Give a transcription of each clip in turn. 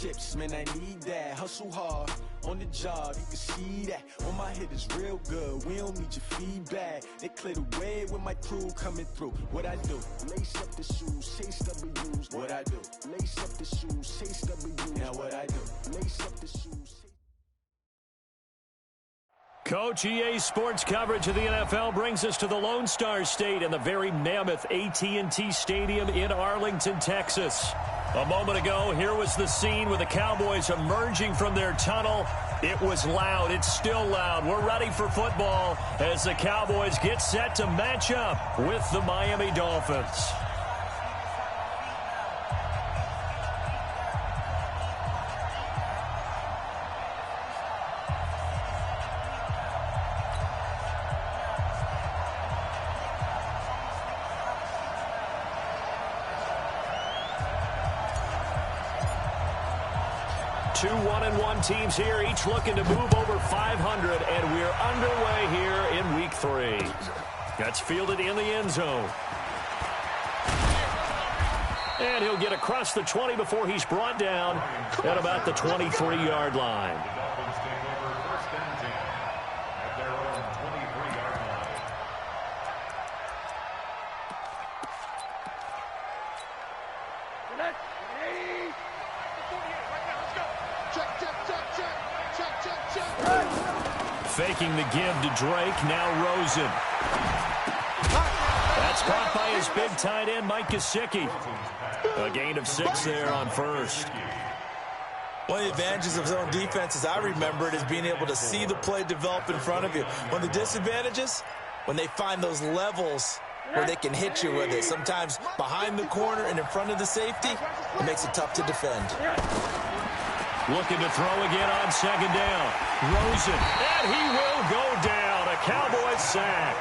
chips, man, I need that. Hustle hard, on the job, you can see that. On my head is real good, we don't need your feedback. They clear the way with my crew coming through. What I do? Lace up the shoes, chase W's. What I do? Lace up the shoes, chase W's. Now what I do? Lace up the shoes. Coach, EA Sports coverage of the NFL brings us to the Lone Star State and the very mammoth AT&T Stadium in Arlington, Texas. A moment ago, here was the scene with the Cowboys emerging from their tunnel. It was loud. It's still loud. We're ready for football as the Cowboys get set to match up with the Miami Dolphins. Two 1-1 teams here, each looking to move over 500, and we're underway here in Week 3. That's fielded in the end zone. And he'll get across the 20 before he's brought down at about the 23-yard line. Faking the give to Drake, now Rosen. That's caught by his big tight end, Mike Gesicki. A gain of 6 there on first. One of the advantages of zone defense, as I remember it, is being able to see the play develop in front of you. One of the disadvantages, when they find those levels where they can hit you with it. Sometimes behind the corner and in front of the safety, it makes it tough to defend. Looking to throw again on second down. Rosen, and he will go down. A Cowboys sack.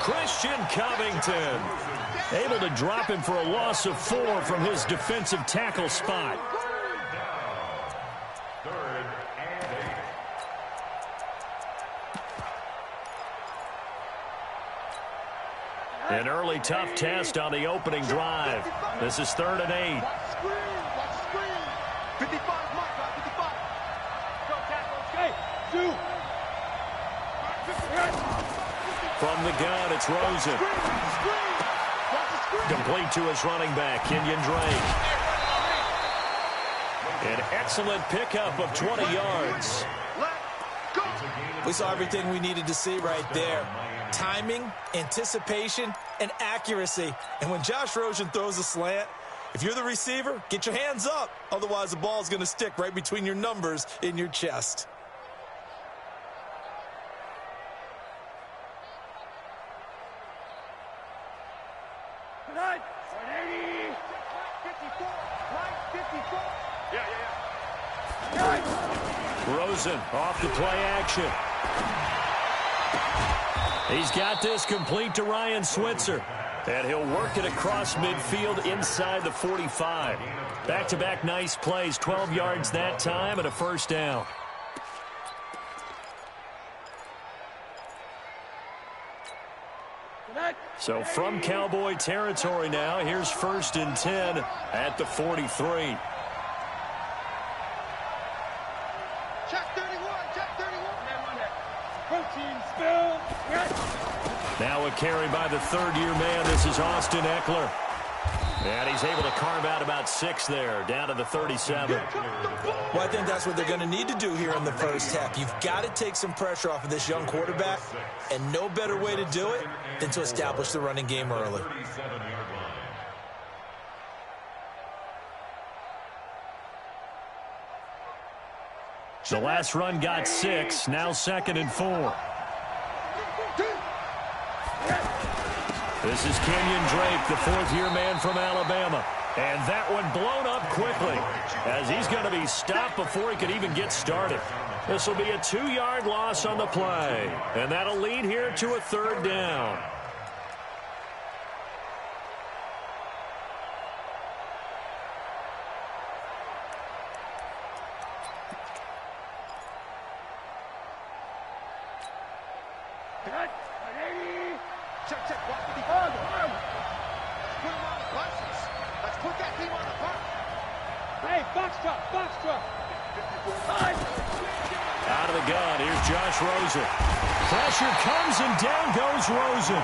Christian Covington able to drop him for a loss of 4 from his defensive tackle spot. An early tough test on the opening drive. This is 3rd and 8. From the gun, it's Rosen. Complete to his running back, Kenyon Drake. An excellent pickup of 20 yards. We saw everything we needed to see right there. Timing, anticipation, and accuracy. And when Josh Rosen throws a slant, if you're the receiver, get your hands up. Otherwise, the ball is going to stick right between your numbers in your chest. Rosen off the play action. He's got this complete to Ryan Switzer. And he'll work it across midfield inside the 45. Back-to-back nice plays, 12 yards that time and a first down. So from Cowboy territory now, here's 1st and 10 at the 43. Now a carry by the 3rd-year man. This is Austin Eckler. And he's able to carve out about 6 there, down to the 37. Well, I think that's what they're going to need to do here in the first half. You've got to take some pressure off of this young quarterback, and no better way to do it than to establish the running game early. The last run got 6, now 2nd and 4. This is Kenyon Drake, the 4th-year man from Alabama. And that one blown up quickly as he's going to be stopped before he could even get started. This will be a 2-yard loss on the play. And that'll lead here to a 3rd down. Hey, box truck, box truck. Josh Rosen. Pressure comes, and down goes Rosen.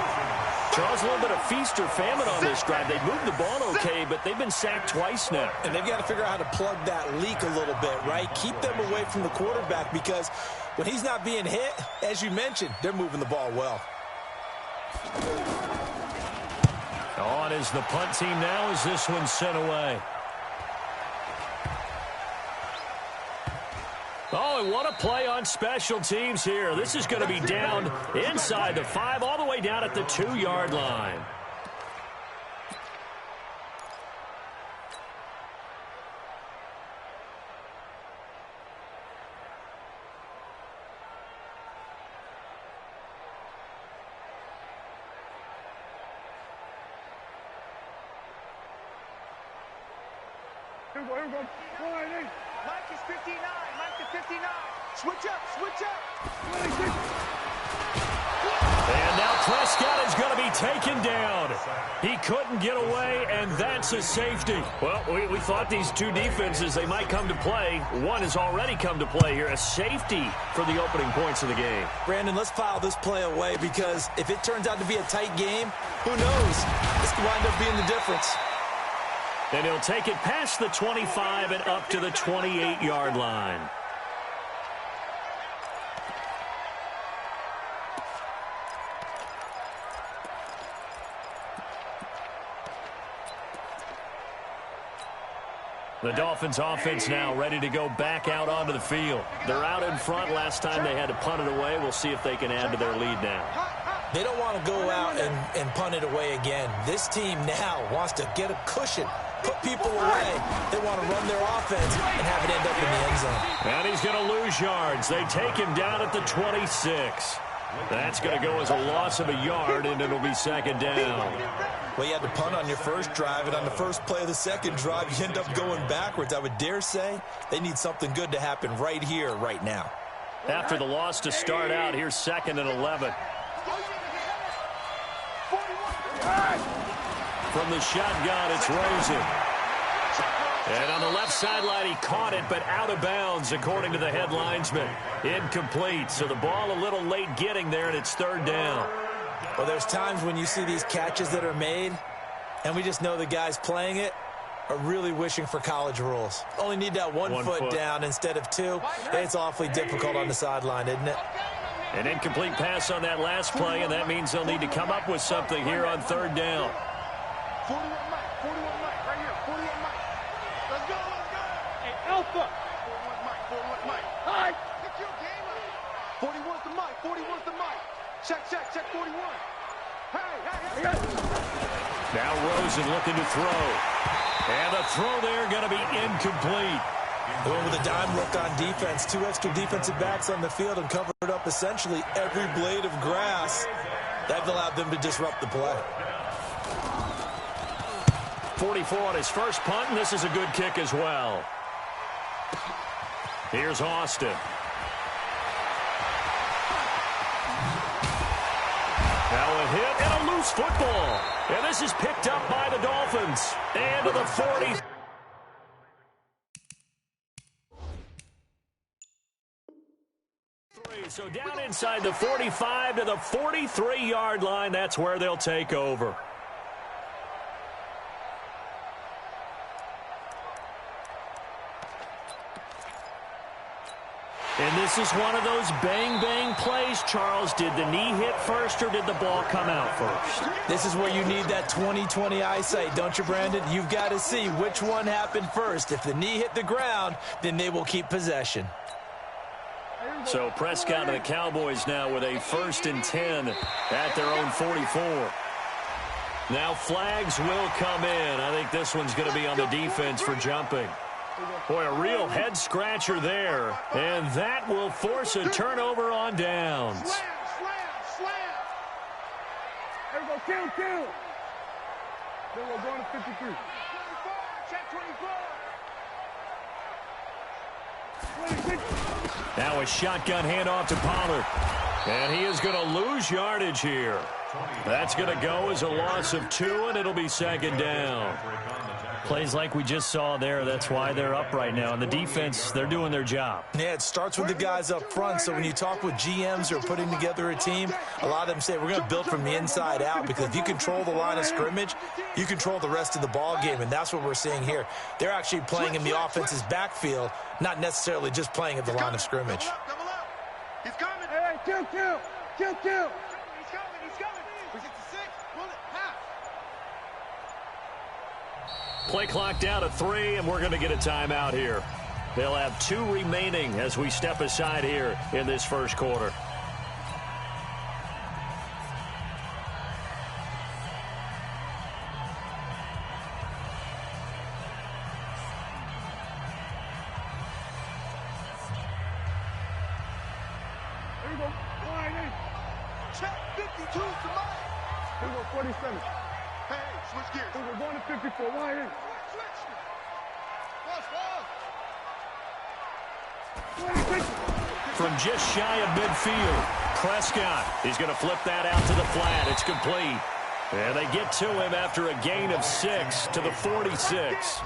Charles, a little bit of feast or famine on this drive. They moved the ball okay, but they've been sacked twice now. And they've got to figure out how to plug that leak a little bit, right? Keep them away from the quarterback, because when he's not being hit, as you mentioned, they're moving the ball well. On is the punt team now as this one's sent away. Oh, and what a play on special teams here. This is going to be down inside the 5, all the way down at the 2-yard line. Here we go. Mike is 59. Mike to 59. Switch up. And now Prescott is going to be taken down. He couldn't get away, and that's a safety. Well, we thought these two defenses, they might come to play. One has already come to play here. A safety for the opening points of the game. Brandon, let's file this play away, because if it turns out to be a tight game, who knows? This could wind up being the difference. And he'll take it past the 25 and up to the 28-yard line. The Dolphins offense now ready to go back out onto the field. They're out in front. Last time they had to punt it away. We'll see if they can add to their lead now. They don't want to go out and punt it away again. This team now wants to get a cushion, put people away. They want to run their offense and have it end up in the end zone. And he's going to lose yards. They take him down at the 26. That's going to go as a loss of a yard, and it'll be second down. Well, you had to punt on your first drive, and on the first play of the second drive, you end up going backwards. I would dare say they need something good to happen right here, right now. After the loss to start out, here's 2nd and 11. From the shotgun, it's Rosen. And on the left sideline, he caught it, but out of bounds, according to the head linesman. Incomplete, so the ball a little late getting there, and it's 3rd down. Well, there's times when you see these catches that are made, and we just know the guys playing it are really wishing for college rules. Only need that one foot down instead of 2. It's awfully difficult on the sideline, isn't it? An incomplete pass on that last play, and that means they'll need to come up with something here on 3rd down. 41 Mike, right here, 41 Mike. Let's go. Hey, Alpha. 41 Mike. Hi. Get your game up. 41's the Mike. Check, 41. Hey. Now Rosen looking to throw. And the throw there going to be incomplete. Going with a dime look on defense. 2 extra defensive backs on the field and covered up essentially every blade of grass. That allowed them to disrupt the play. 44 on his first punt, and this is a good kick as well. Here's Austin. Now a hit and a loose football. And this is picked up by the Dolphins. And to the 40. So down inside the 45 to the 43-yard line. That's where they'll take over. And this is one of those bang-bang plays, Charles. Did the knee hit first or did the ball come out first? This is where you need that 20/20 eyesight, don't you, Brandon? You've got to see which one happened first. If the knee hit the ground, then they will keep possession. So Prescott and the Cowboys now with a 1st and 10 at their own 44. Now flags will come in. I think this one's going to be on the defense for jumping. Boy, a real head-scratcher there. And that will force a turnover on downs. Slam. There we go, kill. Then we're going to 53. 24, check 24. 26. Now a shotgun handoff to Pollard. And he is going to lose yardage here. That's going to go as a loss of 2, and it'll be 2nd down. Plays like we just saw there, that's why they're up right now. And the defense, they're doing their job. Yeah, it starts with the guys up front. So when you talk with GMs who are putting together a team, a lot of them say, we're going to build from the inside out, because if you control the line of scrimmage, you control the rest of the ball game, and that's what we're seeing here. They're actually playing in the offense's backfield, not necessarily just playing at the line of scrimmage. He's coming. Hey, kill. He's coming. We get to 6. Pull it. Half. Play clock down to 3, and we're going to get a timeout here. They'll have 2 remaining as we step aside here in this first quarter. There you go. Check 52 to Mike. Here we go, 47. Hey, switch gears. We're going to 54. Why in? Switch. From just shy of midfield, Prescott is going to flip that out to the flat. It's complete. And they get to him after a gain of 6 to the 46.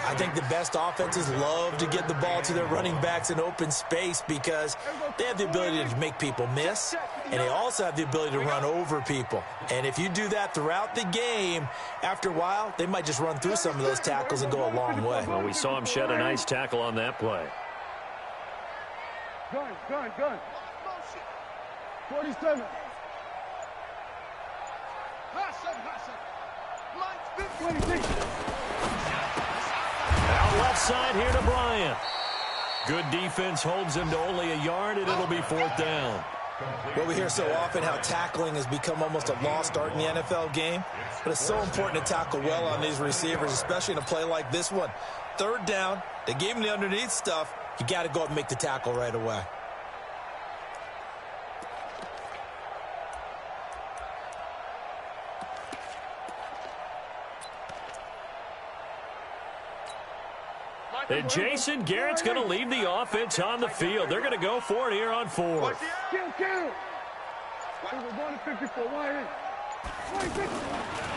I think the best offenses love to get the ball to their running backs in open space, because they have the ability to make people miss, and they also have the ability to run over people. And if you do that throughout the game, after a while, they might just run through some of those tackles and go a long way. Well, we saw him shed a nice tackle on that play. Gun. 47. Hot 7. Mike's 56. Out left side here to Bryant. Good defense holds him to only a yard, and it'll be 4th down. Well, we hear so often how tackling has become almost a lost art in the NFL game, but it's so important to tackle well on these receivers, especially in a play like this one. 3rd down, they gave him the underneath stuff. You got to go up and make the tackle right away. And Jason Garrett's going to leave the offense on the field. They're going to go for it here on 4th. Kill. We're going to 54. Why in?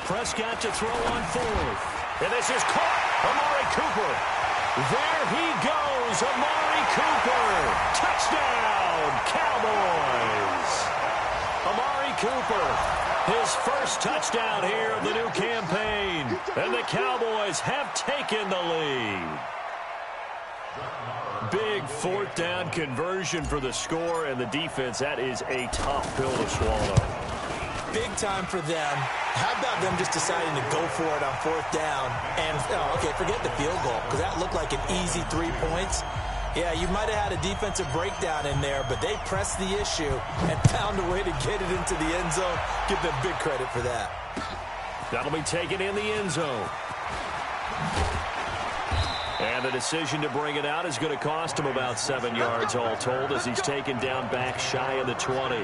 Prescott to throw on 4th. And this is caught. Amari Cooper. There he goes. Amari Cooper. Touchdown, Cowboys. Amari Cooper. His first touchdown here of the new campaign. And the Cowboys have taken the lead. Big 4th down conversion for the score, and the defense, that is a tough pill to swallow. Big time for them. How about them just deciding to go for it on 4th down? And, okay, forget the field goal, because that looked like an easy 3 points. Yeah, you might have had a defensive breakdown in there, but they pressed the issue and found a way to get it into the end zone. Give them big credit for that. That'll be taken in the end zone. And the decision to bring it out is going to cost him about 7 yards all told, as he's taken down back shy of the 20.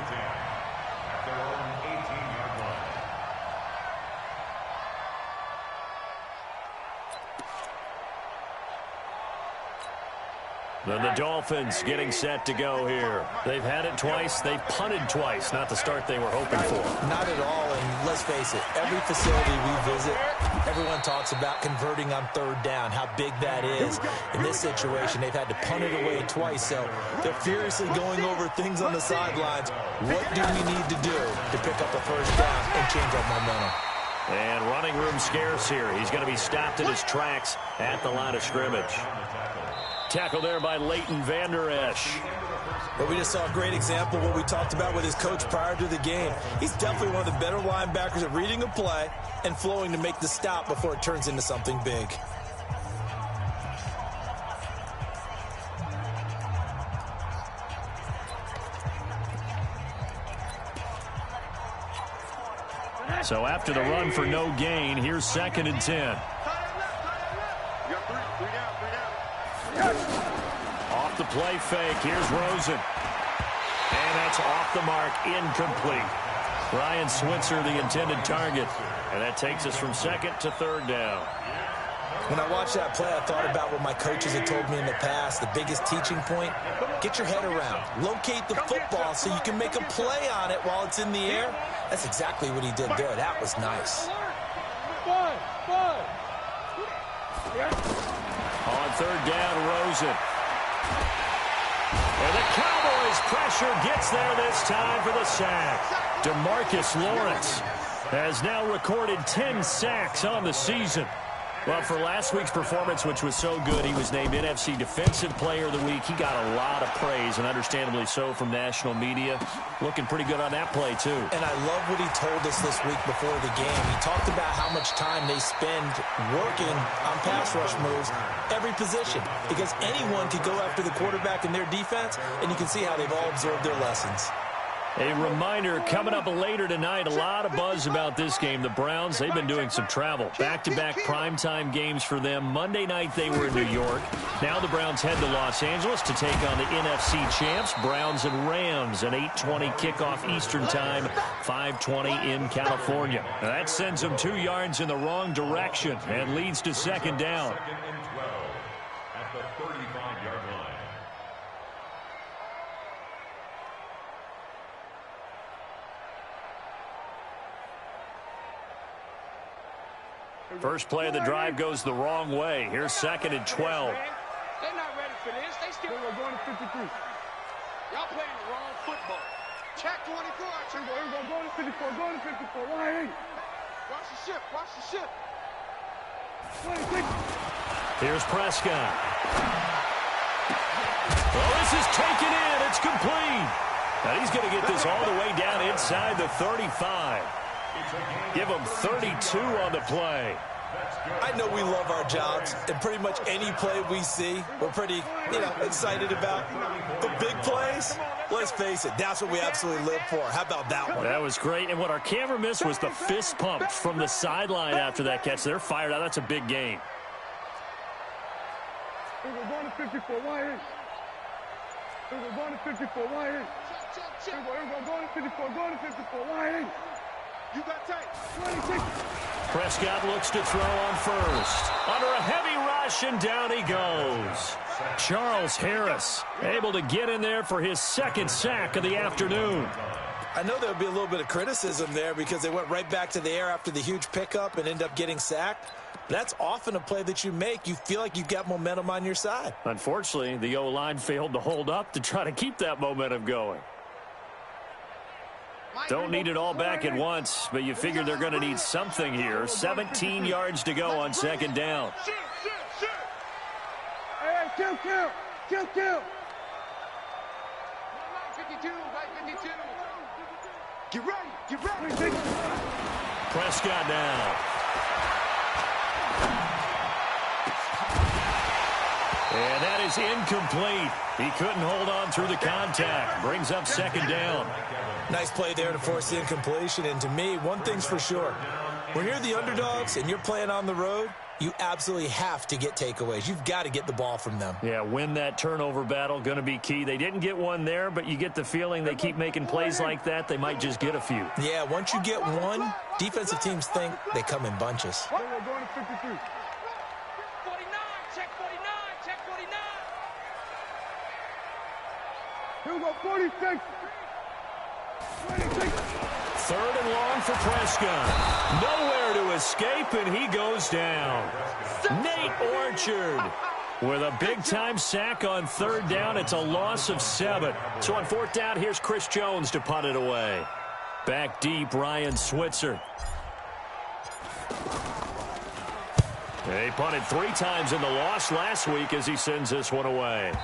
Then the Dolphins getting set to go here. They've had it twice. They've punted twice. Not the start they were hoping for. Not at all, and let's face it, every facility we visit, everyone talks about converting on 3rd down, how big that is. In this situation, they've had to punt it away twice, so they're furiously going over things on the sidelines. What do we need to do to pick up a 1st down and change our momentum? And running room scarce here. He's going to be stopped in his tracks at the line of scrimmage. Tackle there by Leighton Vander Esch. But we just saw a great example of what we talked about with his coach prior to the game. He's definitely one of the better linebackers at reading a play and flowing to make the stop before it turns into something big. So after the run for no gain, here's 2nd and 10. Off the play fake. Here's Rosen. And that's off the mark. Incomplete. Ryan Switzer, the intended target. And that takes us from 2nd to 3rd down. When I watched that play, I thought about what my coaches had told me in the past. The biggest teaching point, get your head around. Locate the football so you can make a play on it while it's in the air. That's exactly what he did there. That was nice. 5. third down, Rosen. And the Cowboys' pressure gets there this time for the sack. DeMarcus Lawrence has now recorded 10 sacks on the season. Well, for last week's performance, which was so good, he was named NFC Defensive Player of the Week. He got a lot of praise, and understandably so, from national media. Looking pretty good on that play, too. And I love what he told us this week before the game. He talked about how much time they spend working on pass rush moves, every position, because anyone could go after the quarterback in their defense, and you can see how they've all absorbed their lessons. A reminder, coming up later tonight, a lot of buzz about this game. The Browns, they've been doing some travel. Back-to-back primetime games for them. Monday night, they were in New York. Now the Browns head to Los Angeles to take on the NFC champs, Browns and Rams, an 8:20 kickoff Eastern time, 5:20 in California. Now that sends them 2 yards in the wrong direction and leads to second down. Second and 12 at the 35-yard line. First play of the drive goes the wrong way. Here's second and 12. They're not ready for this. They still going to 53. Y'all playing the wrong football. Check 24. Check. Going to 54. Going to 54. Why? Watch the ship. Watch the ship. 26. Here's Prescott. Oh, this is taken in. It's complete. And he's going to get this all the way down inside the 35. Give him 32 on the play. I know we love our jobs, and pretty much any play we see, we're pretty, excited about. The big plays, let's face it, that's what we absolutely live for. How about that one? That was great, and what our camera missed was the fist pump from the sideline after that catch. They're fired out. That's a big gain. We're going to 54. Why? We're going to 54. Why? We're going to 54. Going to 54. Why? You got tight. 26. Prescott looks to throw on first. Under a heavy rush, and down he goes. Charles Harris able to get in there for his second sack of the afternoon. I know there'll be a little bit of criticism there because they went right back to the air after the huge pickup and end up getting sacked. That's often a play that you make. You feel like you've got momentum on your side. Unfortunately, the O-line failed to hold up to try to keep that momentum going. Don't need it all back at once, but you figure they're going to need something here. 17 yards to go on second down. Hey, kill. 52, right 52. Get ready. Prescott down. And that is incomplete. He couldn't hold on through the contact. Brings up second down. Nice play there to force the incompletion. And to me, one thing's for sure. When you're the underdogs and you're playing on the road, you absolutely have to get takeaways. You've got to get the ball from them. Yeah, win that turnover battle, going to be key. They didn't get one there, but you get the feeling they keep making plays like that, they might just get a few. Yeah, once you get one, defensive teams think they come in bunches. We're going to 53. 49, check 49. Here we go, 46. 26. Third and long for Prescott. Nowhere to escape, and he goes down. Nate Orchard with a big-time sack on third down. It's a loss of 7. So on fourth down, here's Chris Jones to punt it away. Back deep, Ryan Switzer. He punted 3 times in the loss last week as he sends this one away. The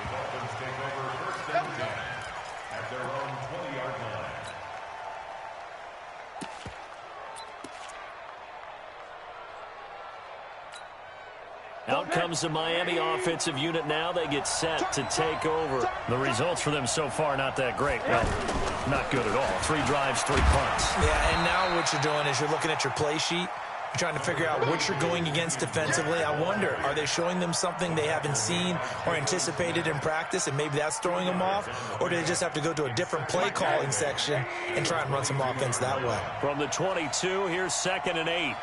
Dolphins take over first and 10 at their own 20-yard line. Out comes the Miami offensive unit now. They get set to take over. The results for them so far, not that great. Well, not good at all. 3 drives, 3 punts. Yeah, and now what you're doing is you're looking at your play sheet. You're trying to figure out what you're going against defensively. I wonder, are they showing them something they haven't seen or anticipated in practice, and maybe that's throwing them off? Or do they just have to go to a different play calling section and try and run some offense that way? From the 22, here's 2nd and 8.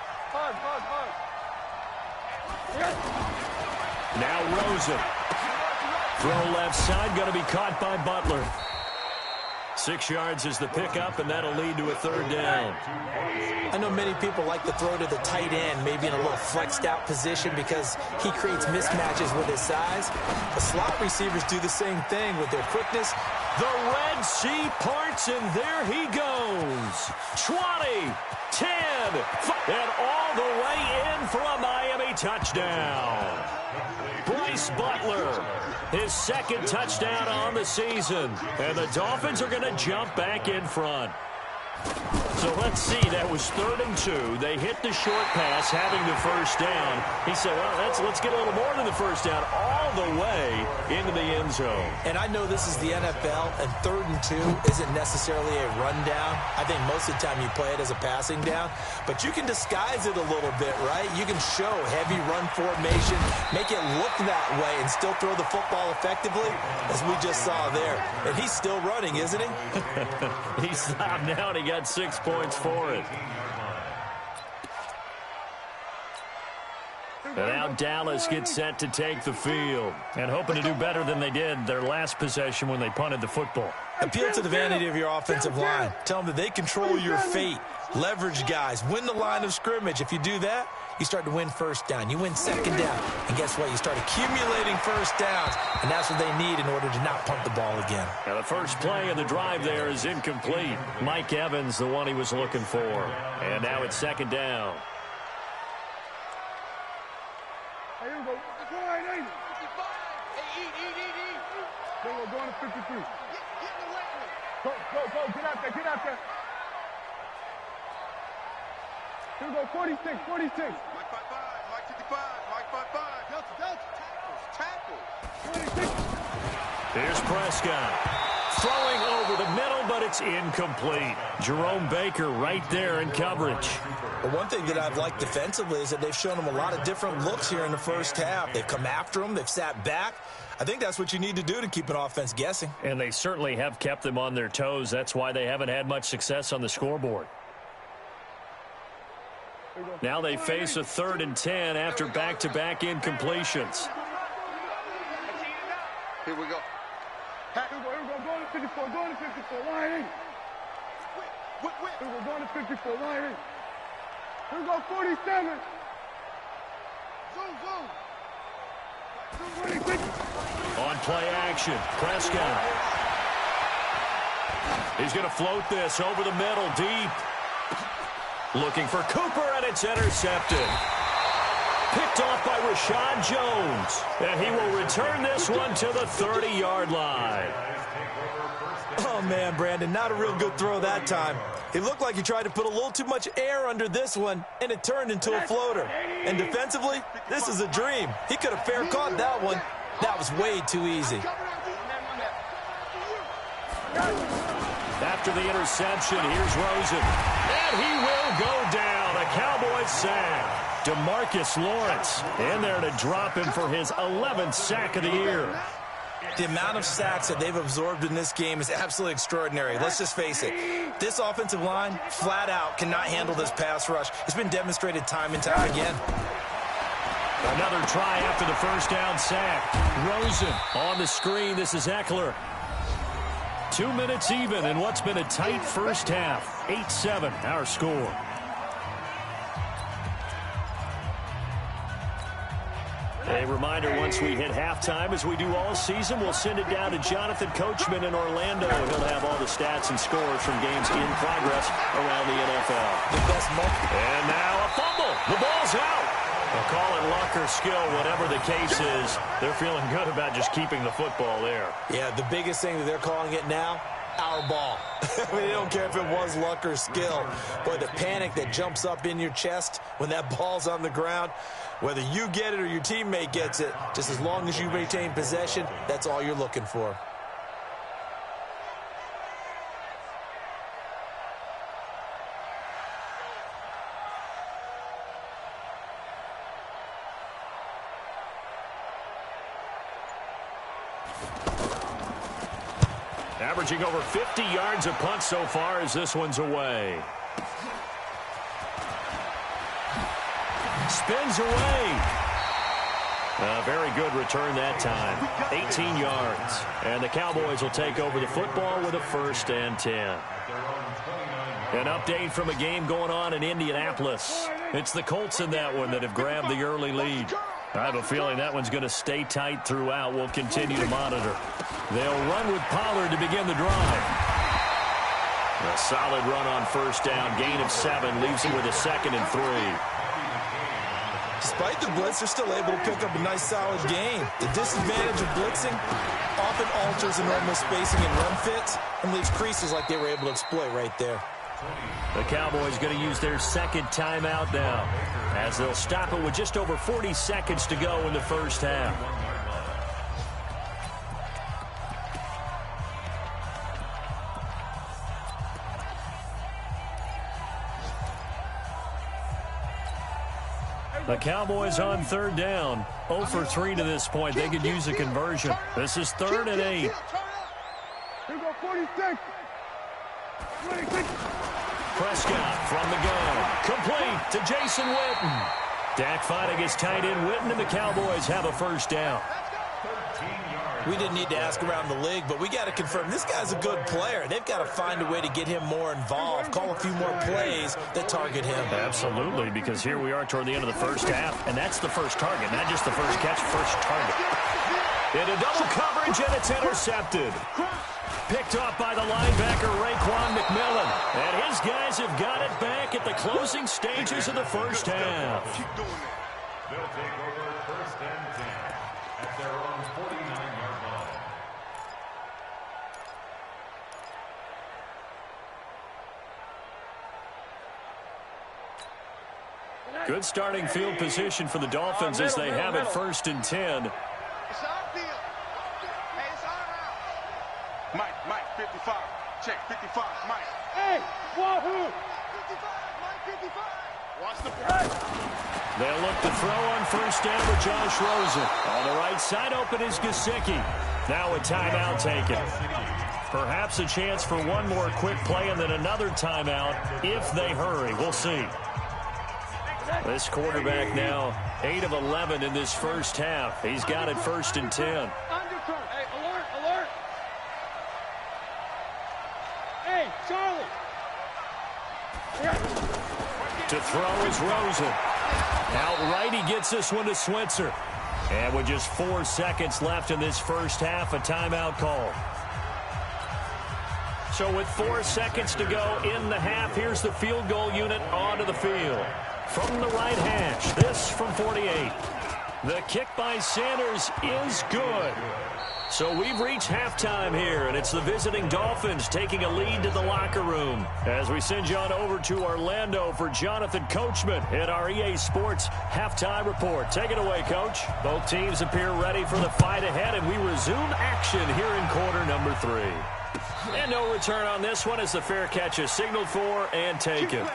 Now Rosen. Throw left side, going to be caught by Butler. 6 yards is the pickup, and that'll lead to a third down. I know many people like to throw to the tight end, maybe in a little flexed out position because he creates mismatches with his size. The slot receivers do the same thing with their quickness. The Red Sea parts, and there he goes. 20, 10, and all the way in for a Miami touchdown. Bryce Butler, his second touchdown on the season. And the Dolphins are going to jump back in front. So let's see, that was 3rd and 2. They hit the short pass, having the first down. He said, well, let's get a little more than the first down, all the way into the end zone. And I know this is the NFL, and 3rd and 2 isn't necessarily a rundown. I think most of the time you play it as a passing down. But you can disguise it a little bit, right? You can show heavy run formation, make it look that way, and still throw the football effectively, as we just saw there. And he's still running, isn't he? He stopped now, and he got 6 points for it. And now Dallas gets set to take the field and hoping to do better than they did their last possession when they punted the football. Appeal to the vanity of your offensive line. Tell them that they control your fate. Leverage guys. Win the line of scrimmage. If you do that, you start to win first down. You win second down. And guess what? You start accumulating first downs. And that's what they need in order to not punt the ball again. Now the first play of the drive there is incomplete. Mike Evans, the one he was looking for. And now it's second down. Hey, here we go. Go ahead, hey. 55. Hey, eat. There we go, going to 53. Go. Get out there. Here we go, 46. Mike 55. Mike 55. Mike 55. Delta. Tackles. 26. Here's Prescott. Throwing over the middle, but it's incomplete. Jerome Baker right there in coverage. Well, one thing that I've liked defensively is that they've shown him a lot of different looks here in the first half. They've come after him. They've sat back. I think that's what you need to do to keep an offense guessing. And they certainly have kept them on their toes. That's why they haven't had much success on the scoreboard. Now they face a 3rd and 10 after back-to-back incompletions. Here we go. Here we go. Going to 54. Line in. Whip. Here we go. Going to 54. Line in. Here we go. 47. Zoom. On play action, Prescott. He's going to float this over the middle, deep. Looking for Cooper, and it's intercepted. Picked off by Rashad Jones. And he will return this one to the 30-yard line. Oh, man, Brandon, not a real good throw that time. It looked like he tried to put a little too much air under this one, and it turned into a floater. And defensively, this is a dream. He could have fair caught that one. That was way too easy. After the interception, here's Rosen. And he will go down. A Cowboys sack. DeMarcus Lawrence in there to drop him for his 11th sack of the year. The amount of sacks that they've absorbed in this game is absolutely extraordinary. Let's just face it. This offensive line, flat out, cannot handle this pass rush. It's been demonstrated time and time again. Another try after the first down sack. Rosen on the screen. This is Eckler. 2 minutes even in what's been a tight first half. 8-7 our score. A reminder, once we hit halftime, as we do all season, we'll send it down to Jonathan Coachman in Orlando. He'll have all the stats and scores from games in progress around the NFL. The best moment. And now a fumble. The ball's out. They'll call it luck or skill, whatever the case is. They're feeling good about just keeping the football there. Yeah, the biggest thing that they're calling it now, our ball. I mean, they don't care if it was luck or skill. Boy, the panic that jumps up in your chest when that ball's on the ground, whether you get it or your teammate gets it, just as long as you retain possession, that's all you're looking for. Averaging over 50 yards a punt so far as this one's away. Spins away. A very good return that time. 18 yards. And the Cowboys will take over the football with a 1st and 10. An update from a game going on in Indianapolis. It's the Colts in that one that have grabbed the early lead. I have a feeling that one's going to stay tight throughout. We'll continue to monitor. They'll run with Pollard to begin the drive. A solid run on 1st down. Gain of 7 leaves him with a 2nd and 3. Despite the blitz, they're still able to pick up a nice, solid gain. The disadvantage of blitzing often alters the normal spacing and run fits and leaves creases like they were able to exploit right there. The Cowboys going to use their 2nd timeout now, as they'll stop it with just over 40 seconds to go in the 1st half. The Cowboys on 3rd down. 0 for 3 to this point. They could use a conversion. This is 3rd and 8. Here we go, 46. 26. Prescott from the gun. Complete to Jason Witten. Dak finding his tight end Witten, and the Cowboys have a 1st down. We didn't need to ask around the league, but we got to confirm this guy's a good player. They've got to find a way to get him more involved, call a few more plays that target him. Absolutely, because here we are toward the end of the 1st half, and that's the first target, not just the first catch, first target. Into double coverage, and it's intercepted. Picked off by the linebacker, Raekwon McMillan. And his guys have got it back at the closing stages of the 1st half. They'll take over 1st and 10 at their own 49-yard line. Good starting field position for the Dolphins as they have it 1st and 10. It's our field. Hey, it's our house. Mike, 55. Check, 55, Mike. Hey, wahoo! 55, Mike, 55. Watch the play. They'll look to throw on 1st down with Josh Rosen. On the right side, open is Gesicki. Now a timeout taken. Perhaps a chance for one more quick play and then another timeout if they hurry. We'll see. This quarterback now 8 of 11 in this 1st half. He's got it 1st and 10. Hey, alert. Hey, Charlie. To throw is Rosen. Outright, he gets this one to Switzer. And with just 4 seconds left in this 1st half, a timeout call. So with 4 seconds to go in the half, here's the field goal unit onto the field. From the right hash, this from 48. The kick by Sanders is good. So we've reached halftime here, and it's the visiting Dolphins taking a lead to the locker room. As we send you on over to Orlando for Jonathan Coachman at our EA Sports Halftime Report. Take it away, Coach. Both teams appear ready for the fight ahead, and we resume action here in quarter number 3. And no return on this one as the fair catch is signaled for and taken.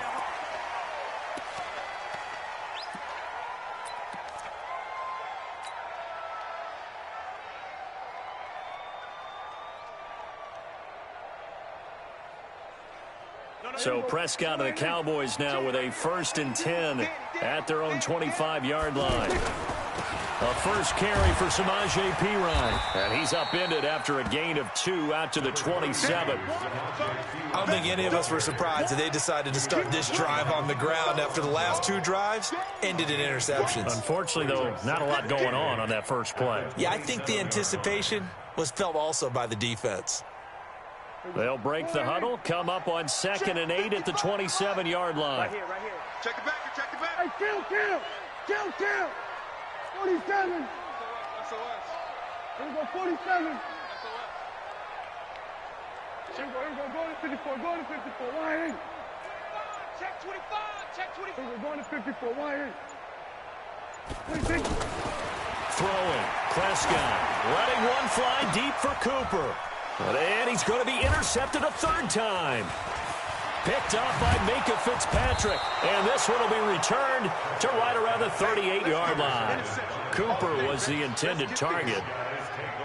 So Prescott and the Cowboys now with a 1st and 10 at their own 25-yard line. A first carry for Samaje Perine. And he's upended after a gain of 2 out to the 27. I don't think any of us were surprised that they decided to start this drive on the ground after the last 2 drives ended in interceptions. Unfortunately, though, not a lot going on that first play. Yeah, I think the anticipation was felt also by the defense. They'll break the huddle, come up on 2nd and 8 at the 27-yard line. Right here. Check it back. Hey, kill. 47. SOS. Here we go, 47. SOS. Here we go, go to 54, wide in. Check 25. Here we go, going to 54, wide in. 26. Throwing, Prescott, letting one fly deep for Cooper. And he's going to be intercepted a 3rd time. Picked off by Minka Fitzpatrick. And this one will be returned to right around the 38-yard line. Cooper was the intended target.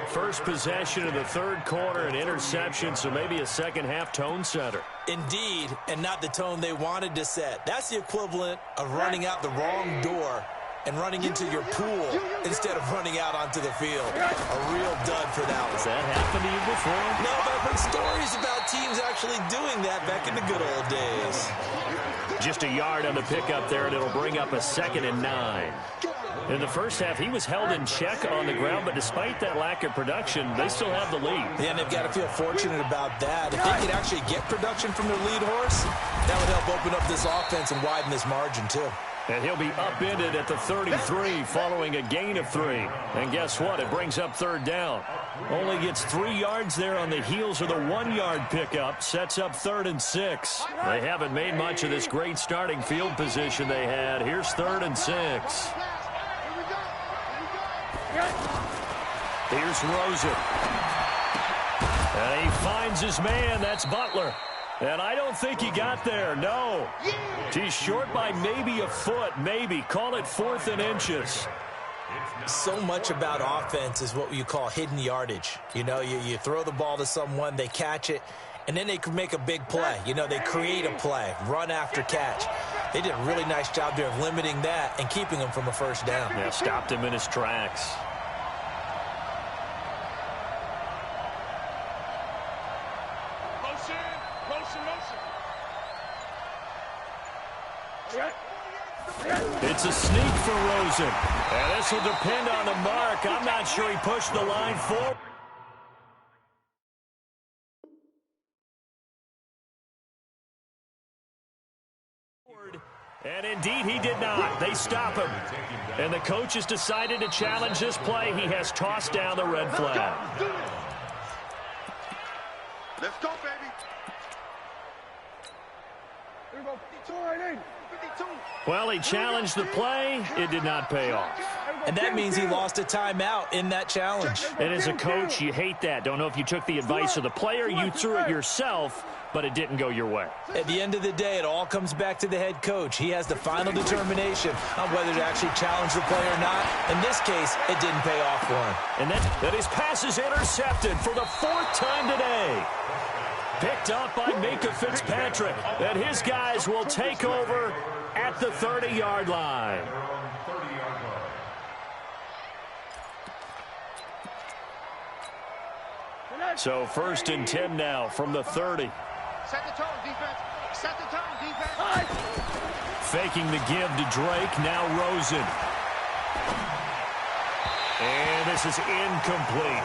First possession of the 3rd quarter, an interception, so maybe a second-half tone setter. Indeed, and not the tone they wanted to set. That's the equivalent of running out the wrong door and running into your pool instead of running out onto the field. A real dud for that one. Has that happened to you before? No, but I've heard stories about teams actually doing that back in the good old days. Just a yard on the pickup there, and it'll bring up a 2nd and 9. In the first half, he was held in check on the ground, but despite that lack of production, they still have the lead. Yeah, and they've got to feel fortunate about that. If they could actually get production from their lead horse, that would help open up this offense and widen this margin, too. And he'll be upended at the 33 following a gain of 3. And guess what? It brings up 3rd down. Only gets 3 yards there on the heels of the 1-yard pickup. Sets up 3rd and 6. They haven't made much of this great starting field position they had. Here's 3rd and 6. Here's Rosen. And he finds his man. That's Butler. And I don't think he got there, no. He's short by maybe a foot, maybe. Call it 4th and inches. So much about offense is what you call hidden yardage. You know, you throw the ball to someone, they catch it, and then they can make a big play. You know, they create a play, run after catch. They did a really nice job there of limiting that and keeping him from a 1st down. Yeah, stopped him in his tracks. It's a sneak for Rosen. And this will depend on the mark. I'm not sure he pushed the line forward. And indeed, he did not. They stop him. And the coach has decided to challenge this play. He has tossed down the red flag. Let's go, baby. Here we go. 52 right in. 52. Well, he challenged the play. It did not pay off. And that means he lost a timeout in that challenge. And as a coach, you hate that. Don't know if you took the advice of the player, you threw it yourself, but it didn't go your way. At the end of the day, it all comes back to the head coach. He has the final determination on whether to actually challenge the play or not. In this case, it didn't pay off for him. And that his pass is intercepted for the 4th time today. Picked up by Minka Fitzpatrick. And his guys will take over at the 30-yard line. So 1st and 10 now from the 30. Set the tone, defense. Set the tone, defense. Faking the give to Drake. Now Rosen. And this is incomplete.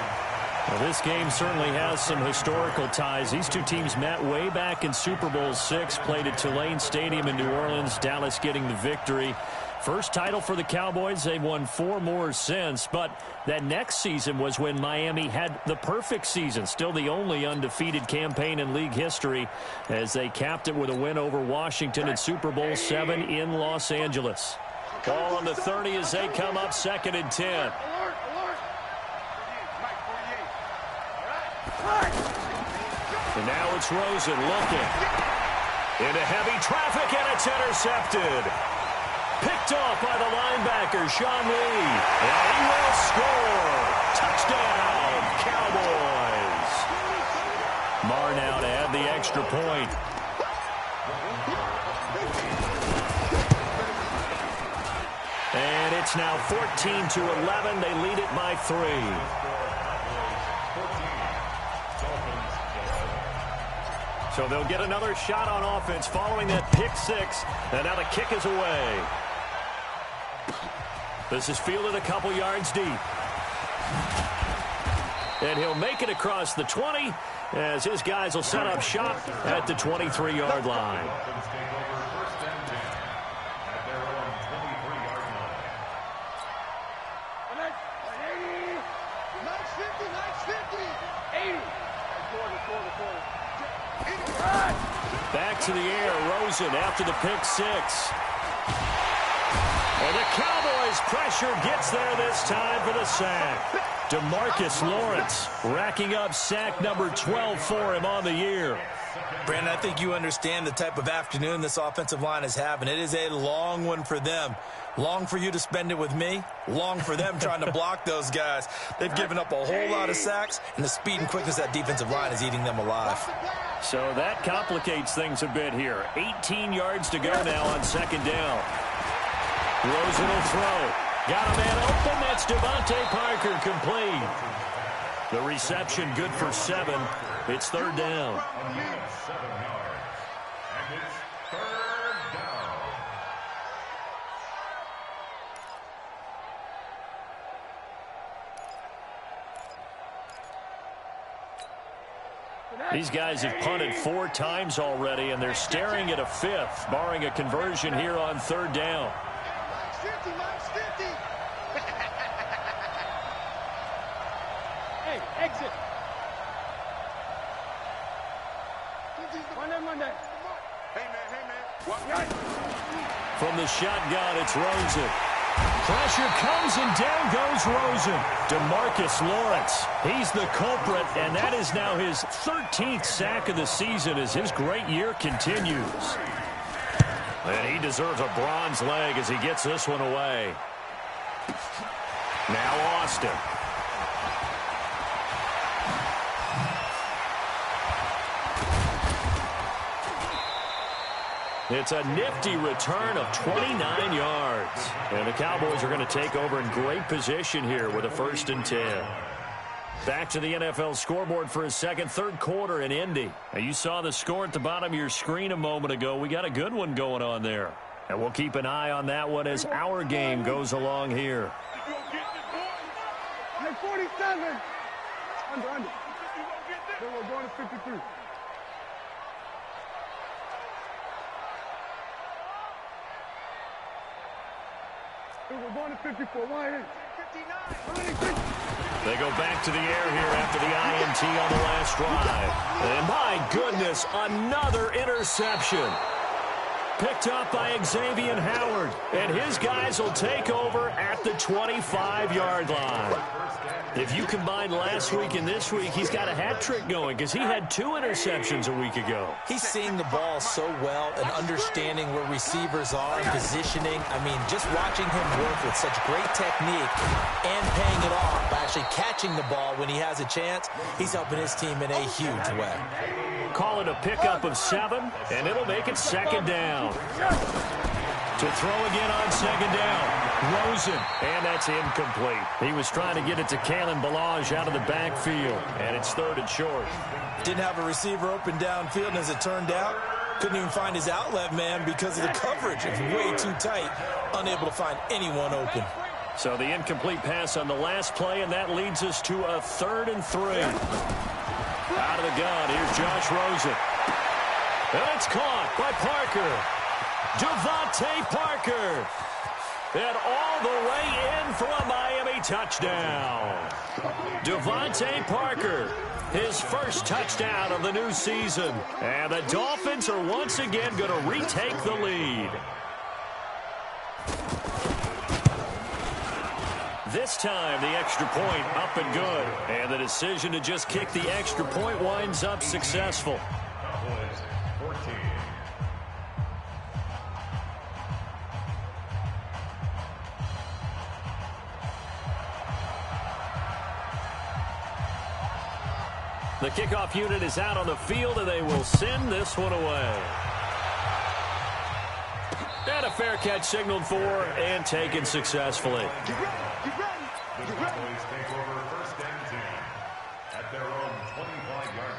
Well, this game certainly has some historical ties. These two teams met way back in Super Bowl VI, played at Tulane Stadium in New Orleans, Dallas getting the victory. First title for the Cowboys. They've won 4 more since, but that next season was when Miami had the perfect season, still the only undefeated campaign in league history, as they capped it with a win over Washington in Super Bowl VII in Los Angeles. Ball on the 30 as they come up 2nd and 10. And now it's Rosen looking into heavy traffic, and it's intercepted. Picked off by the linebacker, Sean Lee. And he will score. Touchdown, Cowboys. Marr now to add the extra point. And it's now 14-11. They lead it by 3. So they'll get another shot on offense following that pick 6. And now the kick is away. This is fielded a couple yards deep. And he'll make it across the 20 as his guys will set up shop at the 23-yard line. Back to the air, Rosen after the pick 6. And the Cowboys pressure gets there this time for the sack. DeMarcus Lawrence racking up sack number 12 for him on the year. Brandon, I think you understand the type of afternoon this offensive line is having. It is a long one for them. Long for you to spend it with me. Long for them trying to block those guys. They've given up a whole lot of sacks, and the speed and quickness of that defensive line is eating them alive. So that complicates things a bit here. 18 yards to go now on 2nd down. Rosen will throw. Got a man open. That's Devontae Parker complete. The reception good for 7. It's third down. 7 yards. And it's third down. These guys have punted 4 times already, and they're staring at a 5th, barring a conversion here on third down. Hey, exit. Monday. Hey, man. From the shotgun, it's Rosen. Pressure comes, and down goes Rosen. DeMarcus Lawrence, he's the culprit, and that is now his 13th sack of the season as his great year continues. And he deserves a bronze leg as he gets this one away. Now Austin. It's a nifty return of 29 yards. And the Cowboys are going to take over in great position here with a 1st and 10. Back to the NFL scoreboard for a second, third quarter in Indy. Now, you saw the score at the bottom of your screen a moment ago. We got a good one going on there. And we'll keep an eye on that one as our game goes along here. Hey, 47. Under. Then we're going to 53. We're going to 54. 59. They go back to the air here after the INT on the last drive. And my goodness, another interception. Picked up by Xavier Howard. And his guys will take over at the 25-yard line. If you combine last week and this week, he's got a hat trick going because he had 2 interceptions a week ago. He's seeing the ball so well and understanding where receivers are and positioning. I mean, just watching him work with such great technique and paying it off by actually catching the ball when he has a chance, he's helping his team in a huge way. Call it a pickup of 7, and it'll make it second down. To throw again on second down. Rosen, and that's incomplete. He was trying to get it to Kalen Ballage out of the backfield, and it's 3rd and short. Didn't have a receiver open downfield, and as it turned out, couldn't even find his outlet man because of the coverage. It's way too tight, unable to find anyone open. So the incomplete pass on the last play, and that leads us to a 3rd and 3. Out of the gun, here's Josh Rosen. And it's caught by Parker. Devontae Parker. And all the way in for a Miami touchdown. Devontae Parker, his first touchdown of the new season. And the Dolphins are once again going to retake the lead. This time, the extra point up and good. And the decision to just kick the extra point winds up successful. Cowboys 14. The kickoff unit is out on the field, and they will send this one away. And a fair catch signaled for and taken successfully. The Cowboys take over 1st and 10 at their own 25-yard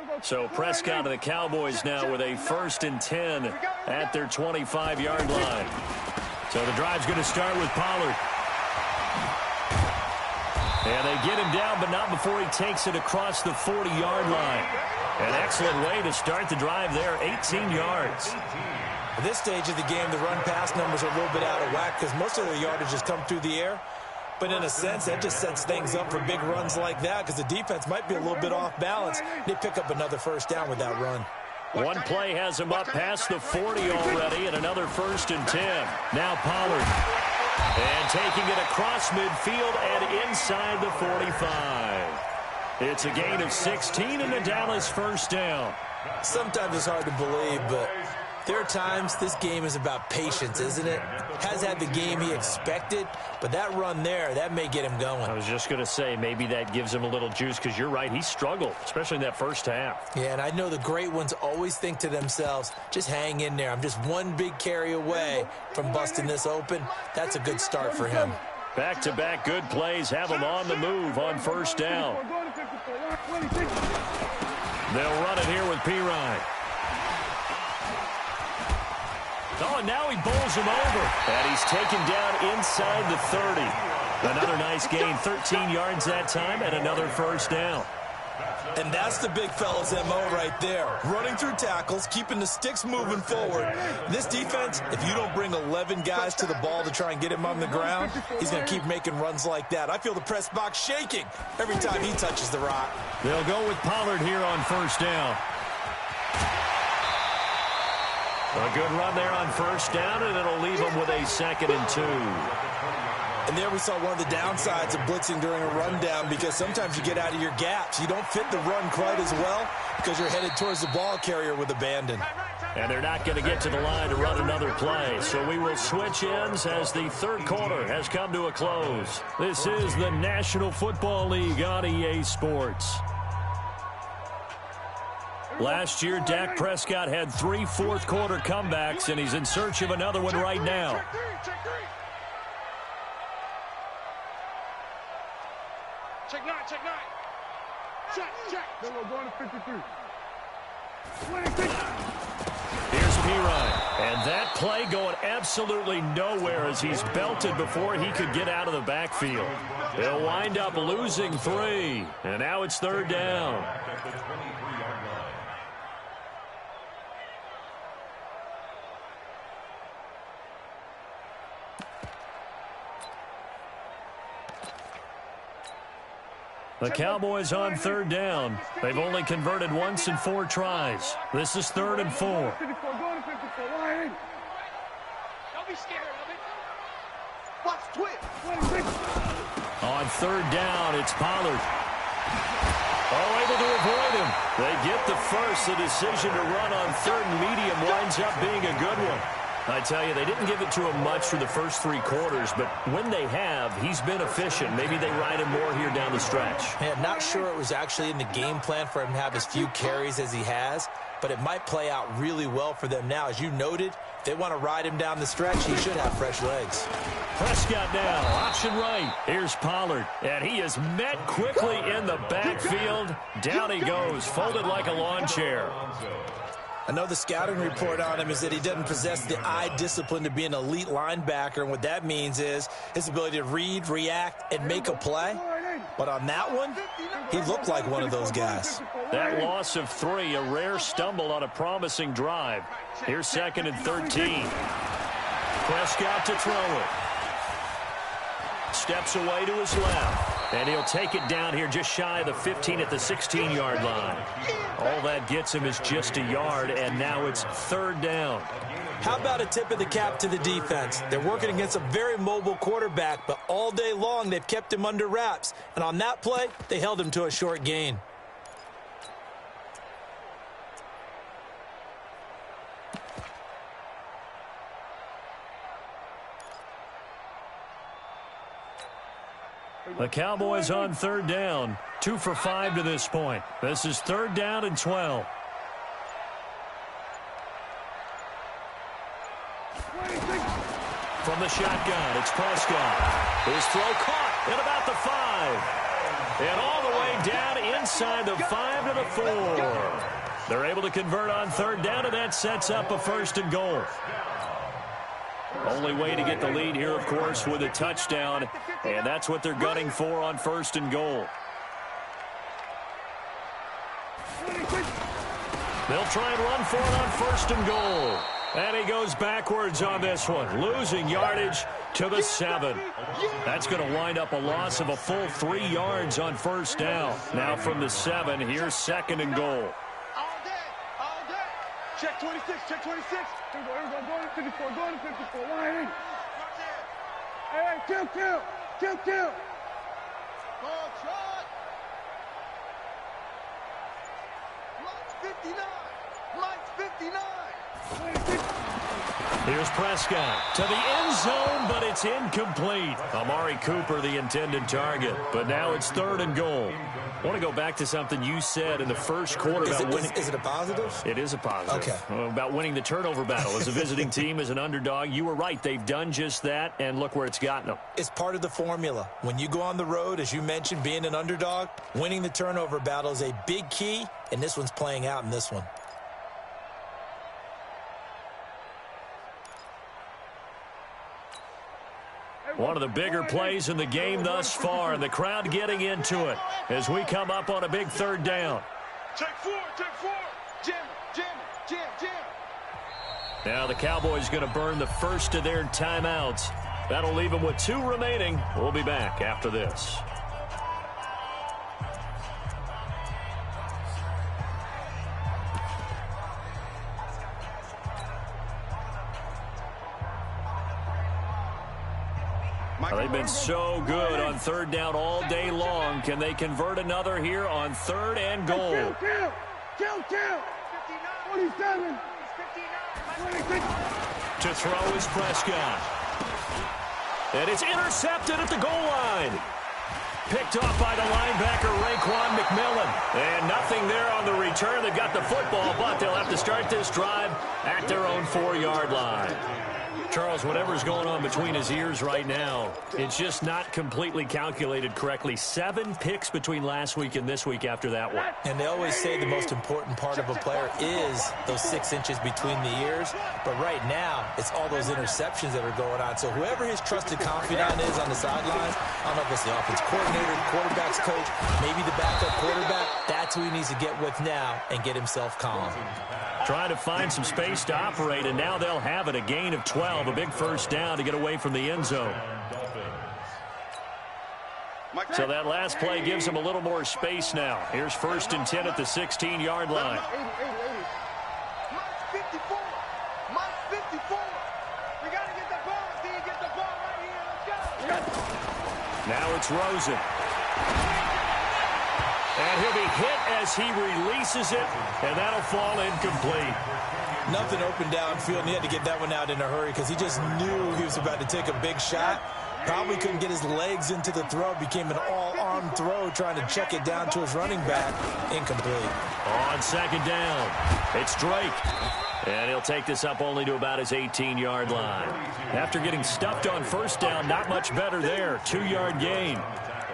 line. So Prescott and the Cowboys now with a 1st and 10 at their 25-yard line. So the drive's going to start with Pollard. And they get him down, but not before he takes it across the 40-yard line. An excellent way to start the drive there, 18 yards. At this stage of the game, the run-pass numbers are a little bit out of whack because most of their yardage has come through the air. But in a sense, that just sets things up for big runs like that because the defense might be a little bit off balance. They pick up another 1st down with that run. One play has him up past the 40 already, and another 1st and 10. Now Pollard. And taking it across midfield and inside the 45. It's a gain of 16 and the Dallas 1st down. Sometimes it's hard to believe, but there are times this game is about patience, isn't it? has had the game he expected, but that run there, that may get him going. I was just going to say, maybe that gives him a little juice, because you're right, he struggled, especially in that first half. Yeah, and I know the great ones always think to themselves, just hang in there. I'm just one big carry away from busting this open. That's a good start for him. Back-to-back good plays have him on the move on first down. They'll run it here with Pirine. Oh, and now he bowls him over. And he's taken down inside the 30. Another nice gain, 13 yards that time, and another first down. And that's the big fella's MO right there. Running through tackles, keeping the sticks moving forward. This defense, if you don't bring 11 guys to the ball to try and get him on the ground, he's going to keep making runs like that. I feel the press box shaking every time he touches the rock. They'll go with Pollard here on first down. A good run there on first down, and it'll leave him with a 2nd and 2. And there we saw one of the downsides of blitzing during a rundown, because sometimes you get out of your gaps. You don't fit the run quite as well because you're headed towards the ball carrier with abandon. And they're not going to get to the line to run another play. So we will switch ends as the third quarter has come to a close. This is the National Football League on EA Sports. Last year, Dak Prescott had 3 fourth-quarter comebacks, and he's in search of another one right now. Check 9, check 9. Check. Then we're going to 53. Here's Pirine. And that play going absolutely nowhere as he's belted before he could get out of the backfield. They'll wind up losing 3. And now it's third down. The Cowboys on third down. They've only converted once in 4 tries. This is 3rd and 4. Don't be scared of it. Watch twist. On third down, it's Pollard. Oh, able to avoid him. They get the first. The decision to run on 3rd and medium winds up being a good one. I tell you, they didn't give it to him much for the first 3 quarters, but when they have, he's been efficient. Maybe they ride him more here down the stretch. Man, not sure it was actually in the game plan for him to have as few carries as he has, but it might play out really well for them now. As you noted, if they want to ride him down the stretch, he should have fresh legs. Prescott now, option right. Here's Pollard, and he is met quickly in the backfield. Down he goes, folded like a lawn chair. I know the scouting report on him is that he doesn't possess the eye discipline to be an elite linebacker, and what that means is his ability to read, react, and make a play. But on that one, he looked like one of those guys. That loss of 3, a rare stumble on a promising drive. Here's 2nd and 13. Prescott to throw it. Steps away to his left. And he'll take it down here just shy of the 15 at the 16-yard line. All that gets him is just a yard, and now it's third down. How about a tip of the cap to the defense? They're working against a very mobile quarterback, but all day long they've kept him under wraps. And on that play, they held him to a short gain. The Cowboys on third down, 2 for 5 to this point. This is 3rd down and 12. From the shotgun, it's Prescott. His throw caught at about the 5. And all the way down inside the 5 to the 4. They're able to convert on third down, and that sets up a 1st and goal. Only way to get the lead here, of course, with a touchdown, and that's what they're gunning for on 1st and goal. They'll try and run for it on 1st and goal. And he goes backwards on this one, losing yardage to the 7. That's going to wind up a loss of a full 3 yards on 1st down. Now from the 7, here's 2nd and goal. All day. Check 26, check 26. Everybody going to 54, going to 54. Line in. Hey, kill. Ball shot. Mike's 59. Here's Prescott to the end zone, but it's incomplete. Amari Cooper, the intended target. But now it's 3rd and goal. I want to go back to something you said in the first quarter about winning. Is it a positive? It is a positive. Okay. About winning the turnover battle. As a visiting team, as an underdog, you were right. They've done just that, and look where it's gotten them. It's part of the formula. When you go on the road, as you mentioned, being an underdog, winning the turnover battle is a big key, and this one's playing out in this one. One of the bigger plays in the game thus far, and the crowd getting into it as we come up on a big 3rd down. Take 4, take 4. Jam, jam, jam, jam. Now the Cowboys going to burn the first of their timeouts. That'll leave them with 2 remaining. We'll be back after this. They've been so good on 3rd down all day long. Can they convert another here on 3rd and goal? Count. 47. To throw is Prescott. And it's intercepted at the goal line. Picked off by the linebacker, Raekwon McMillan. And nothing there on the return. They've got the football, but they'll have to start this drive at their own 4-yard line. Charles, whatever's going on between his ears right now, it's just not completely calculated correctly. 7 picks between last week and this week after that one. And they always say the most important part of a player is those 6 inches between the ears. But right now, it's all those interceptions that are going on. So whoever his trusted confidant is on the sidelines, I don't know if it's the offense coordinator, quarterback's coach, maybe the backup quarterback, that's who he needs to get with now and get himself calm. Trying to find some space to operate, and now they'll have it. A gain of 12, a big 1st down to get away from the end zone. So that last play gives them a little more space now. Here's 1st and 10 at the 16-yard line. Mike 54. Mike 54. We got to get the ball. D, get the ball right here. Let's go. Now it's Rosen. And he'll be hit as he releases it, and that'll fall incomplete. Nothing open downfield, and he had to get that one out in a hurry because he just knew he was about to take a big shot. Probably couldn't get his legs into the throw. Became an all-arm throw trying to check it down to his running back. Incomplete. On 2nd down, it's Drake. And he'll take this up only to about his 18-yard line. After getting stuffed on 1st down, not much better there. 2-yard gain.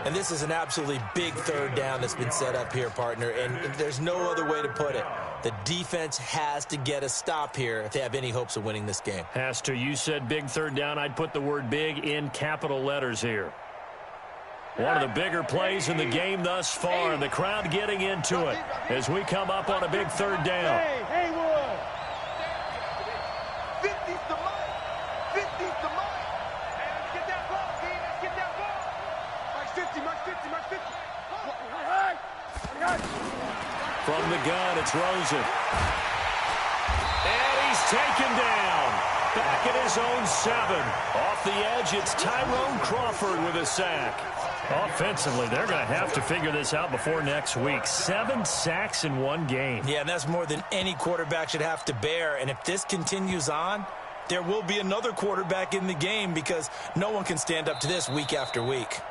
And this is an absolutely big 3rd down that's been set up here, partner, and there's no other way to put it. The defense has to get a stop here if they have any hopes of winning this game. Has to. You said big 3rd down. I'd put the word big in capital letters here. One of the bigger plays in the game thus far, and the crowd getting into it as we come up on a big 3rd down. Hey, Wood. 50's the Mike. 50's the Mike. Hey, let's get that ball, D. Let's get that ball. Mike 50, Mike 50, Mike 50. From the gun, it's Rosen. And he's taken down. Back at his own 7. Off the edge, it's Tyrone Crawford with a sack. Offensively, they're going to have to figure this out before next week. 7 sacks in one game. Yeah, and that's more than any quarterback should have to bear. And if this continues on, there will be another quarterback in the game because no one can stand up to this week after week.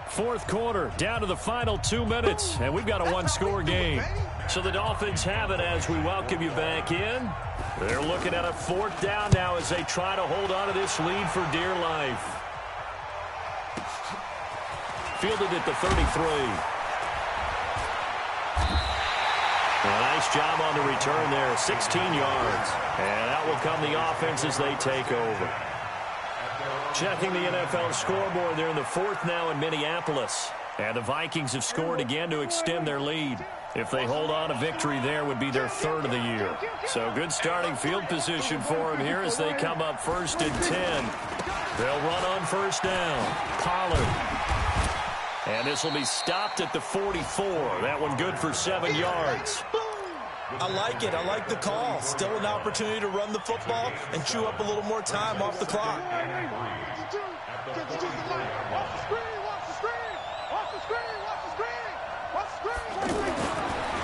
4th quarter, down to the final 2 minutes, and we've got a 1-score game. So the Dolphins have it as we welcome you back in. They're looking at a 4th down now as they try to hold on to this lead for dear life. Fielded at the 33. A nice job on the return there, 16 yards. And out will come the offense as they take over. Checking the NFL scoreboard, they're in the 4th now in Minneapolis. And the Vikings have scored again to extend their lead. If they hold on, a victory there would be their 3rd of the year. So good starting field position for them here as they come up 1st and 10. They'll run on 1st down. Pollard. And this will be stopped at the 44. That one good for 7 yards. I like it. I like the call. Still an opportunity to run the football and chew up a little more time off the clock.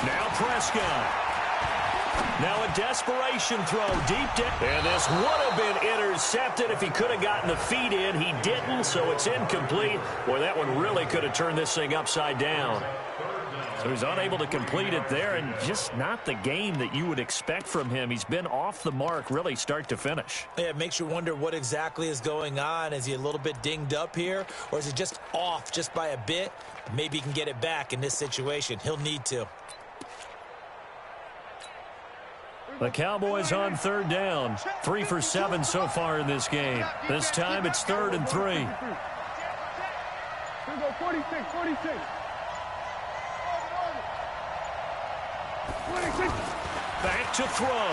Now Prescott. Now a desperation throw deep down. And this would have been intercepted if he could have gotten the feet in. He didn't, so it's incomplete. Boy, that one really could have turned this thing upside down. So he's unable to complete it there, and just not the game that you would expect from him. He's been off the mark really start to finish. Yeah, it makes you wonder what exactly is going on. Is he a little bit dinged up here, or is he just off just by a bit? Maybe he can get it back in this situation. He'll need to. The Cowboys on third down. 3 for 7 so far in this game. This time it's 3rd and 3. Here we go, 46, 46. Back to throw.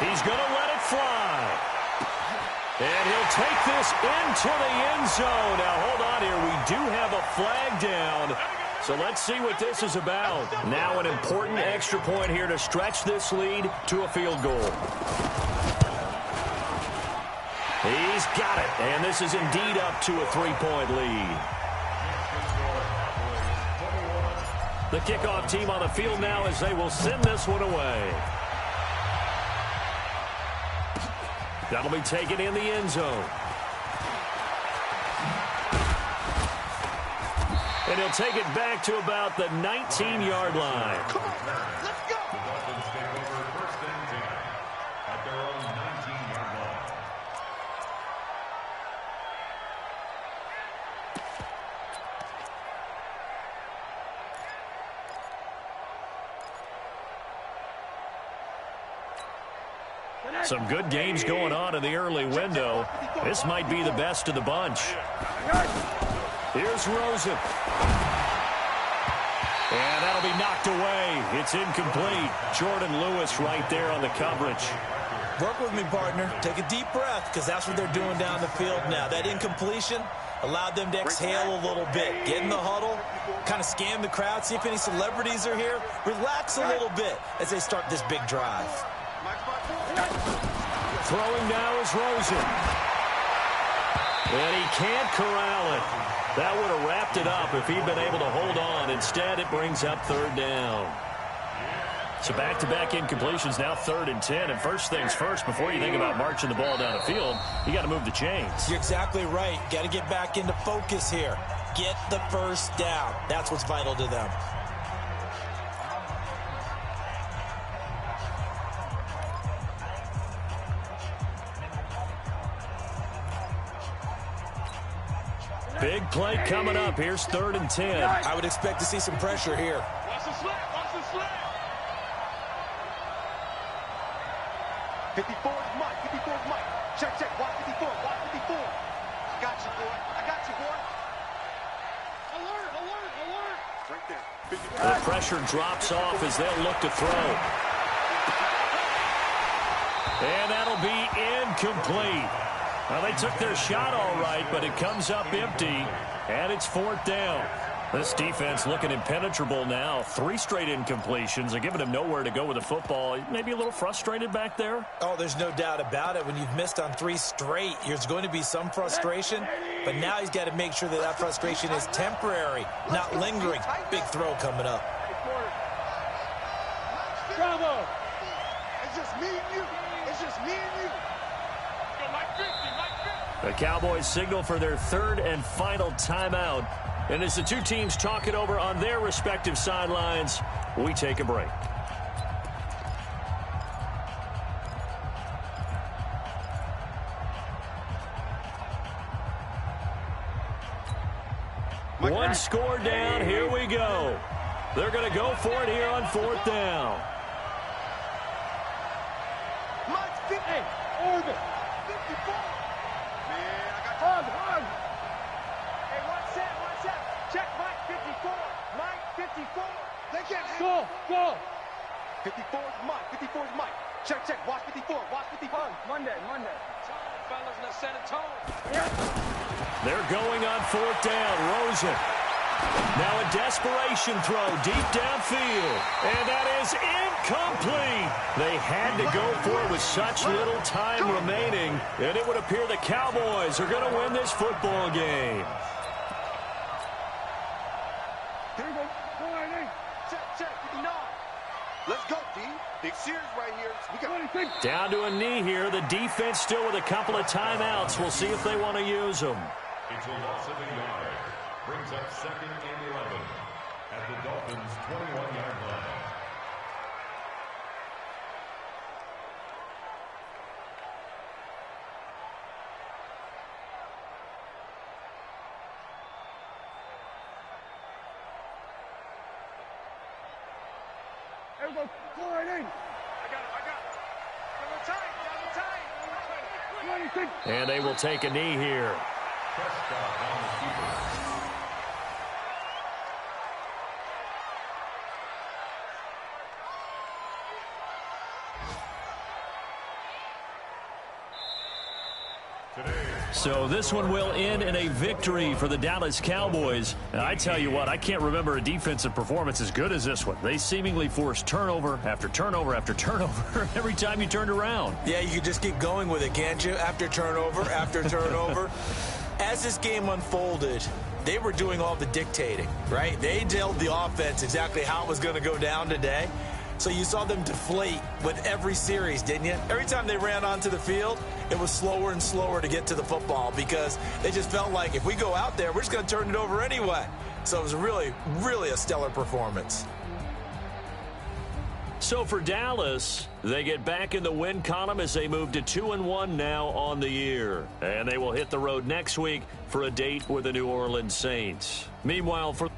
He's going to let it fly. And he'll take this into the end zone. Now, hold on here. We do have a flag down. So let's see what this is about. Now an important extra point here to stretch this lead to a field goal. He's got it. And this is indeed up to a 3-point lead. The kickoff team on the field now as they will send this one away. That'll be taken in the end zone. And he'll take it back to about the 19-yard line. Come on, let's go. The Dolphins take over 1st and 10 at their own 19-yard line. Some good games going on in the early window. This might be the best of the bunch. Here's Rosen. And that'll be knocked away. It's incomplete. Jordan Lewis right there on the coverage. Work with me, partner. Take a deep breath, because that's what they're doing down the field now. That incompletion allowed them to exhale a little bit. Get in the huddle, kind of scan the crowd, see if any celebrities are here. Relax a little bit as they start this big drive. Throwing now is Rosen. And he can't corral it. That would have wrapped it up if he'd been able to hold on. Instead, it brings up 3rd down. So back-to-back incompletions, now 3rd and 10. And first things first, before you think about marching the ball down the field, you got to move the chains. You're exactly right. Got to get back into focus here. Get the first down. That's what's vital to them. Big play coming up. Here's 3rd and 10. I would expect to see some pressure here. Watch the slap, watch the slap. 54 is Mike, 54 is Mike. Check, watch 54, watch 54. I got you, boy. I got you, boy. Alert, alert, alert. Right there. 54. The pressure drops off as they'll look to throw. And that'll be incomplete. Well, they took their shot all right, but it comes up empty, and it's 4th down. This defense looking impenetrable now. 3 straight incompletions. They're giving him nowhere to go with the football. Maybe a little frustrated back there? Oh, there's no doubt about it. When you've missed on 3 straight, there's going to be some frustration, but now he's got to make sure that that frustration is temporary, not lingering. Big throw coming up. Bravo. It's just me and you. It's just me and you. The Cowboys signal for their 3rd and final timeout. And as the two teams talk it over on their respective sidelines, we take a break. One score down. Here we go. They're going to go for it here on 4th down. Hey, Orbit. 54. Man, I got hug. Hey, watch that. Check Mike 54. Mike 54. They can't go. 54 is Mike. 54 is Mike. Check. Watch 54. Watch 54. Monday. Fellas in the San Antonio. Yeah. They're going on 4th down. Rosen. Now a desperation throw deep downfield. And that is incomplete. They had to go for it with such little time remaining. And it would appear the Cowboys are going to win this football game. Here we go. Check. 59. Let's go, D. Big series right here. We got down to a knee here. The defense still with a couple of timeouts. We'll see if they want to use them. It's a loss of a yard. Brings up 2nd and 11 at the Dolphins' 21-yard line. Everybody, pull right in. I got it. Down the tight. And they will take a knee here. Prescott on the keeper. So this one will end in a victory for the Dallas Cowboys. And I tell you what, I can't remember a defensive performance as good as this one. They seemingly forced turnover after turnover after turnover every time you turned around. Yeah, you can just keep going with it, can't you? After turnover, after turnover. As this game unfolded, they were doing all the dictating, right? They told the offense exactly how it was going to go down today. So you saw them deflate with every series, didn't you? Every time they ran onto the field, it was slower and slower to get to the football because they just felt like if we go out there, we're just going to turn it over anyway. So it was really, really a stellar performance. So for Dallas, they get back in the win column as they move to 2-1 now on the year. And they will hit the road next week for a date with the New Orleans Saints. Meanwhile, for